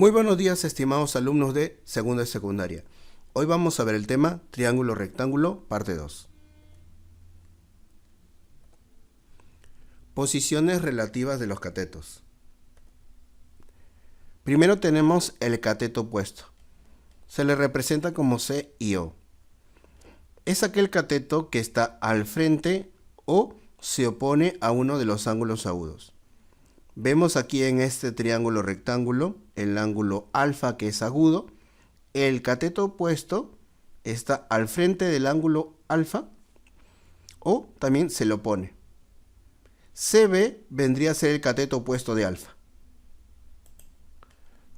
Muy buenos días, estimados alumnos de segunda y secundaria. Hoy vamos a ver el tema triángulo rectángulo, parte 2. Posiciones relativas de los catetos. Primero tenemos el cateto opuesto. Se le representa como C y O. Es aquel cateto que está al frente o se opone a uno de los ángulos agudos. Vemos aquí en este triángulo rectángulo el ángulo alfa, que es agudo. El cateto opuesto está al frente del ángulo alfa o también se le opone. CB vendría a ser el cateto opuesto de alfa.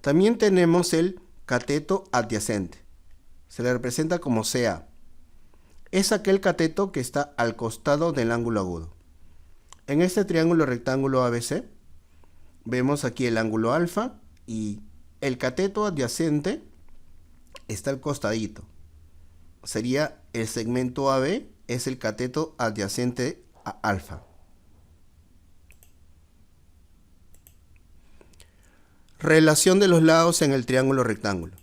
También tenemos el cateto adyacente. Se le representa como CA. Es aquel cateto que está al costado del ángulo agudo. En este triángulo rectángulo ABC vemos aquí el ángulo alfa y el cateto adyacente está al costadito. Sería el segmento AB, es el cateto adyacente a alfa. Relación de los lados en el triángulo rectángulo.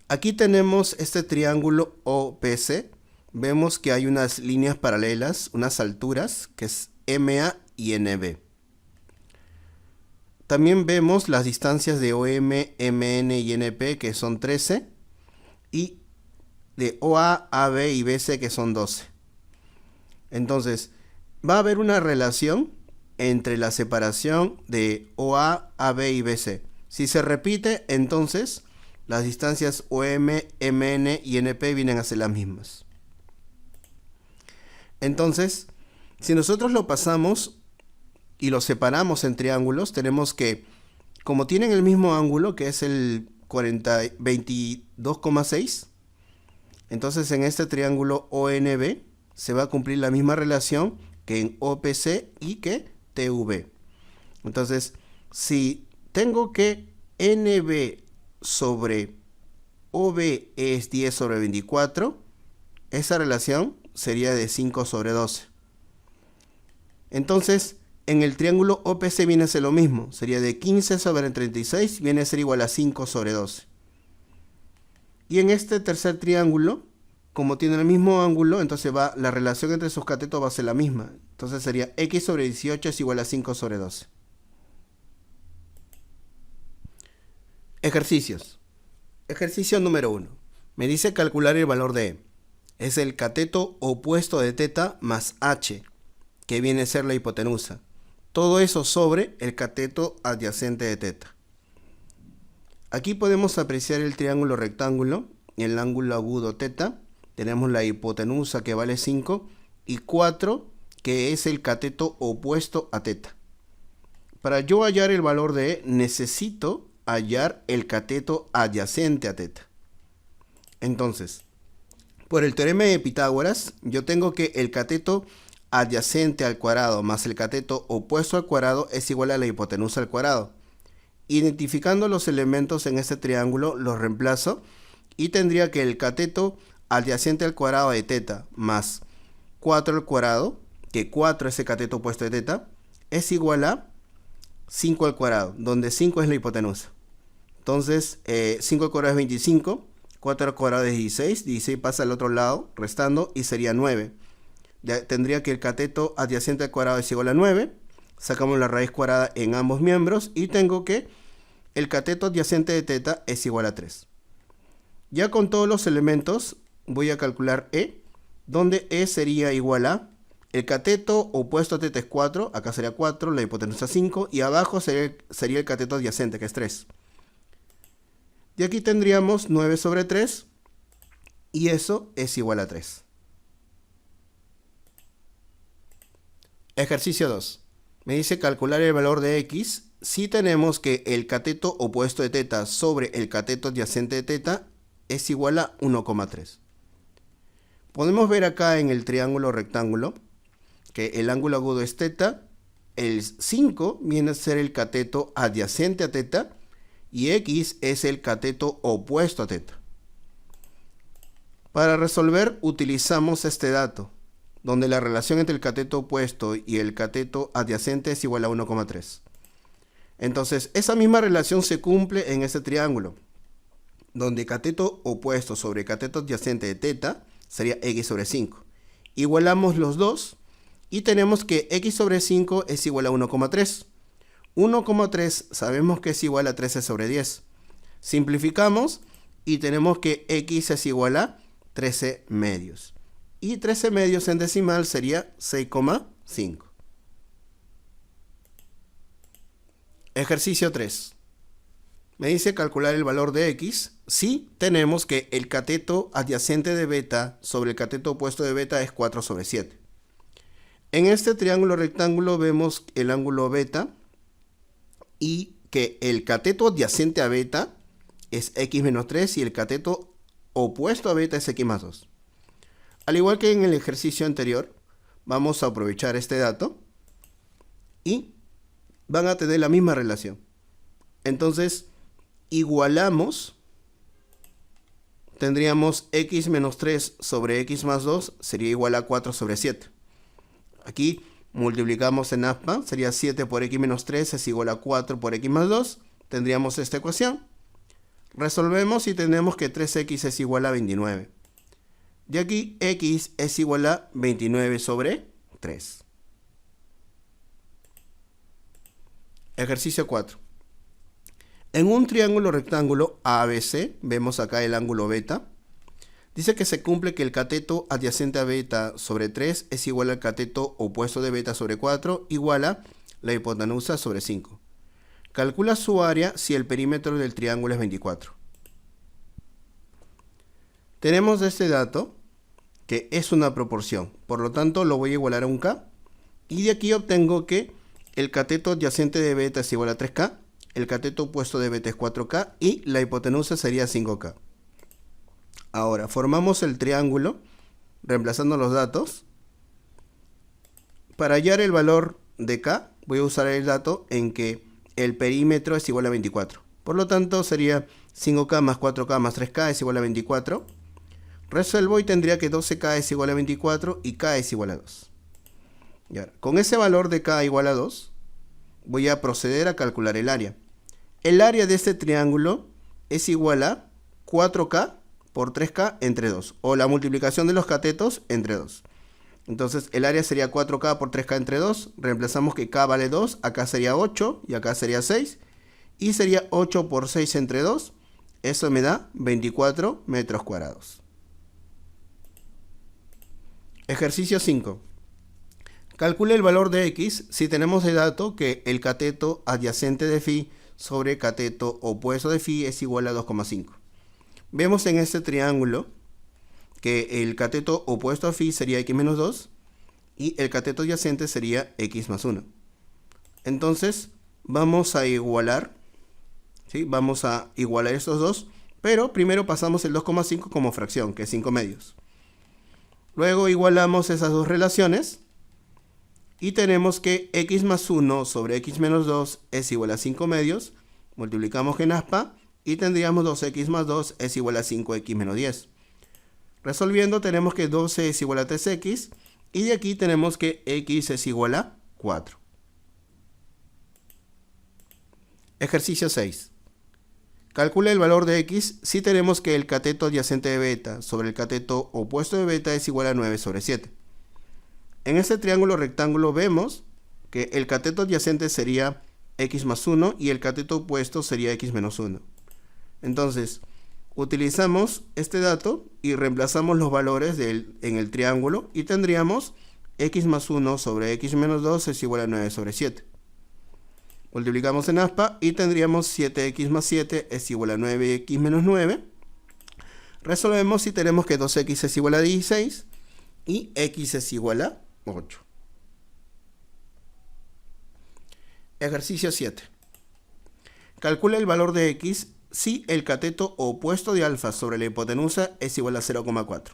Aquí tenemos este triángulo OPC. Vemos que hay unas líneas paralelas, unas alturas, que es MA y NB. También vemos las distancias de OM, MN y NP, que son 13, y de OA, AB y BC, que son 12. Entonces, va a haber una relación entre la separación de OA, AB y BC. Si se repite, entonces las distancias OM, MN y NP vienen a ser las mismas. Entonces, si nosotros lo pasamos y los separamos en triángulos, tenemos que, como tienen el mismo ángulo, que es el 22,6, entonces en este triángulo ONB se va a cumplir la misma relación que en OPC y que TV. Entonces, si tengo que NB sobre OB es 10 sobre 24, esa relación sería de 5 sobre 12. Entonces, en el triángulo OPC viene a ser lo mismo. Sería de 15 sobre 36, viene a ser igual a 5 sobre 12. Y en este tercer triángulo, como tiene el mismo ángulo, entonces la relación entre sus catetos va a ser la misma. Entonces sería X sobre 18 es igual a 5 sobre 12. Ejercicios. Ejercicio número 1. Me dice calcular el valor de E. Es el cateto opuesto de teta más H, que viene a ser la hipotenusa. Todo eso sobre el cateto adyacente de teta. Aquí podemos apreciar el triángulo rectángulo, el ángulo agudo teta. Tenemos la hipotenusa que vale 5 y 4, que es el cateto opuesto a teta. Para yo hallar el valor de E, necesito hallar el cateto adyacente a teta. Entonces, por el teorema de Pitágoras, yo tengo que el cateto adyacente al cuadrado más el cateto opuesto al cuadrado es igual a la hipotenusa al cuadrado. Identificando los elementos en este triángulo, los reemplazo y tendría que el cateto adyacente al cuadrado de teta más 4 al cuadrado, que 4 es el cateto opuesto de teta, es igual a 5 al cuadrado, donde 5 es la hipotenusa. Entonces, 5 al cuadrado es 25, 4 al cuadrado es 16, 16 pasa al otro lado, restando, y sería 9. Ya tendría que el cateto adyacente al cuadrado es igual a 9. Sacamos la raíz cuadrada en ambos miembros y tengo que el cateto adyacente de teta es igual a 3. Ya con todos los elementos voy a calcular E, donde E sería igual a el cateto opuesto a teta es 4, acá sería 4, la hipotenusa 5, y abajo sería el cateto adyacente, que es 3. Y aquí tendríamos 9 sobre 3, y eso es igual a 3. Ejercicio 2. Me dice calcular el valor de X si tenemos que el cateto opuesto de teta sobre el cateto adyacente de teta es igual a 1,3. Podemos ver acá en el triángulo rectángulo que el ángulo agudo es teta, el 5 viene a ser el cateto adyacente a teta y X es el cateto opuesto a teta. Para resolver utilizamos este dato, donde la relación entre el cateto opuesto y el cateto adyacente es igual a 1,3. Entonces, esa misma relación se cumple en este triángulo, donde cateto opuesto sobre cateto adyacente de teta sería x sobre 5. Igualamos los dos y tenemos que x sobre 5 es igual a 1,3. 1,3 sabemos que es igual a 13 sobre 10. Simplificamos y tenemos que x es igual a 13 medios. Y 13 medios en decimal sería 6,5. Ejercicio 3. Me dice calcular el valor de x si tenemos que el cateto adyacente de beta sobre el cateto opuesto de beta es 4 sobre 7. En este triángulo rectángulo vemos el ángulo beta y que el cateto adyacente a beta es x menos 3 y el cateto opuesto a beta es x más 2. Al igual que en el ejercicio anterior, vamos a aprovechar este dato y van a tener la misma relación. Entonces, igualamos, tendríamos x menos 3 sobre x más 2 sería igual a 4 sobre 7. Aquí multiplicamos en aspa, sería 7 por x menos 3 es igual a 4 por x más 2. Tendríamos esta ecuación. Resolvemos y tenemos que 3x es igual a 29. De aquí x es igual a 29 sobre 3. Ejercicio 4. En un triángulo rectángulo ABC, vemos acá el ángulo beta, dice que se cumple que el cateto adyacente a beta sobre 3 es igual al cateto opuesto de beta sobre 4 igual a la hipotenusa sobre 5. Calcula su área si el perímetro del triángulo es 24. Tenemos este dato que es una proporción, por lo tanto lo voy a igualar a un k y de aquí obtengo que el cateto adyacente de beta es igual a 3k, el cateto opuesto de beta es 4k y la hipotenusa sería 5k. Ahora, formamos el triángulo reemplazando los datos. Para hallar el valor de k, voy a usar el dato en que el perímetro es igual a 24. Por lo tanto, sería 5k más 4k más 3k es igual a 24. Resuelvo y tendría que 12k es igual a 24 y k es igual a 2. Y ahora, con ese valor de k igual a 2, voy a proceder a calcular el área. El área de este triángulo es igual a 4k por 3k entre 2, o la multiplicación de los catetos entre 2. Entonces, el área sería 4k por 3k entre 2, reemplazamos que k vale 2, acá sería 8 y acá sería 6, y sería 8 por 6 entre 2, eso me da 24 metros cuadrados. Ejercicio 5. Calcule el valor de x si tenemos de dato que el cateto adyacente de phi sobre cateto opuesto de phi es igual a 2,5. Vemos en este triángulo que el cateto opuesto a phi sería x menos 2 y el cateto adyacente sería x más 1. Entonces vamos a igualar, ¿sí? Vamos a igualar estos dos, pero primero pasamos el 2,5 como fracción, que es 5 medios. Luego igualamos esas dos relaciones y tenemos que x más 1 sobre x menos 2 es igual a 5 medios. Multiplicamos en aspa y tendríamos 2x más 2 es igual a 5x menos 10. Resolviendo tenemos que 12 es igual a 3x y de aquí tenemos que x es igual a 4. Ejercicio 6. Calcula el valor de x si tenemos que el cateto adyacente de beta sobre el cateto opuesto de beta es igual a 9 sobre 7. En este triángulo rectángulo vemos que el cateto adyacente sería x más 1 y el cateto opuesto sería x menos 1. Entonces, utilizamos este dato y reemplazamos los valores en el triángulo y tendríamos x más 1 sobre x menos 2 es igual a 9 sobre 7. Multiplicamos en aspa y tendríamos 7x más 7 es igual a 9x menos 9. Resolvemos y tenemos que 2x es igual a 16 y x es igual a 8. Ejercicio 7. Calcula el valor de x si el cateto opuesto de alfa sobre la hipotenusa es igual a 0,4.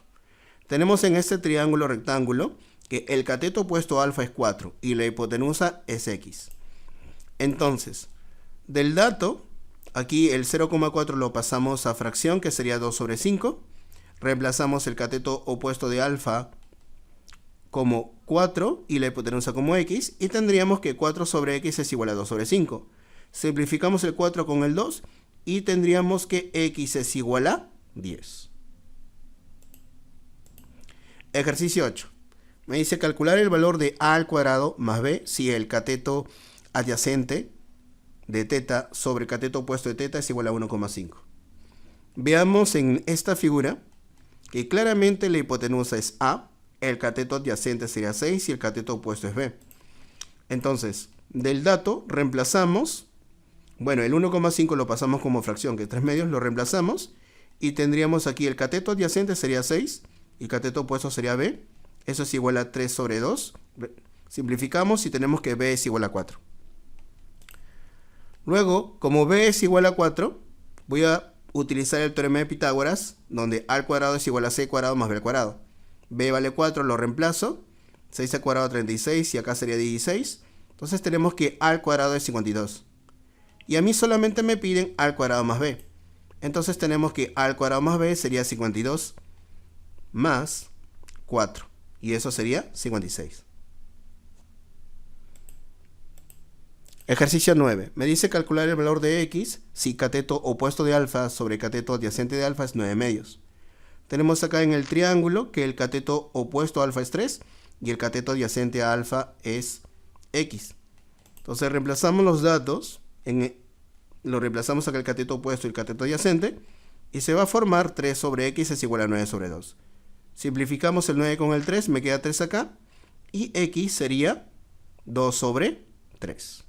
Tenemos en este triángulo rectángulo que el cateto opuesto a alfa es 4 y la hipotenusa es x. Entonces, del dato, aquí el 0,4 lo pasamos a fracción, que sería 2 sobre 5. Reemplazamos el cateto opuesto de alfa como 4 y la hipotenusa como x. Y tendríamos que 4 sobre x es igual a 2 sobre 5. Simplificamos el 4 con el 2 y tendríamos que x es igual a 10. Ejercicio 8. Me dice calcular el valor de a al cuadrado más b si el cateto adyacente de teta sobre el cateto opuesto de teta es igual a 1,5. Veamos en esta figura que claramente la hipotenusa es a, el cateto adyacente sería 6 y el cateto opuesto es b. Entonces, del dato reemplazamos, bueno, el 1,5 lo pasamos como fracción, que es 3/2, lo reemplazamos y tendríamos aquí el cateto adyacente sería 6 y el cateto opuesto sería b. Eso es igual a 3 sobre 2. Simplificamos y tenemos que b es igual a 4. Luego, como b es igual a 4, voy a utilizar el teorema de Pitágoras, donde a al cuadrado es igual a c cuadrado más b al cuadrado. b vale 4, lo reemplazo. 6 al cuadrado 36 y acá sería 16. Entonces tenemos que a al cuadrado es 52. Y a mí solamente me piden a al cuadrado más b. Entonces tenemos que a al cuadrado más b sería 52 más 4. Y eso sería 56. Ejercicio 9. Me dice calcular el valor de x si cateto opuesto de alfa sobre cateto adyacente de alfa es 9/2. Tenemos acá en el triángulo que el cateto opuesto a alfa es 3 y el cateto adyacente a alfa es x. Entonces reemplazamos los datos, lo reemplazamos acá el cateto opuesto y el cateto adyacente y se va a formar 3 sobre x es igual a 9 sobre 2. Simplificamos el 9 con el 3, me queda 3 acá y x sería 2 sobre 3.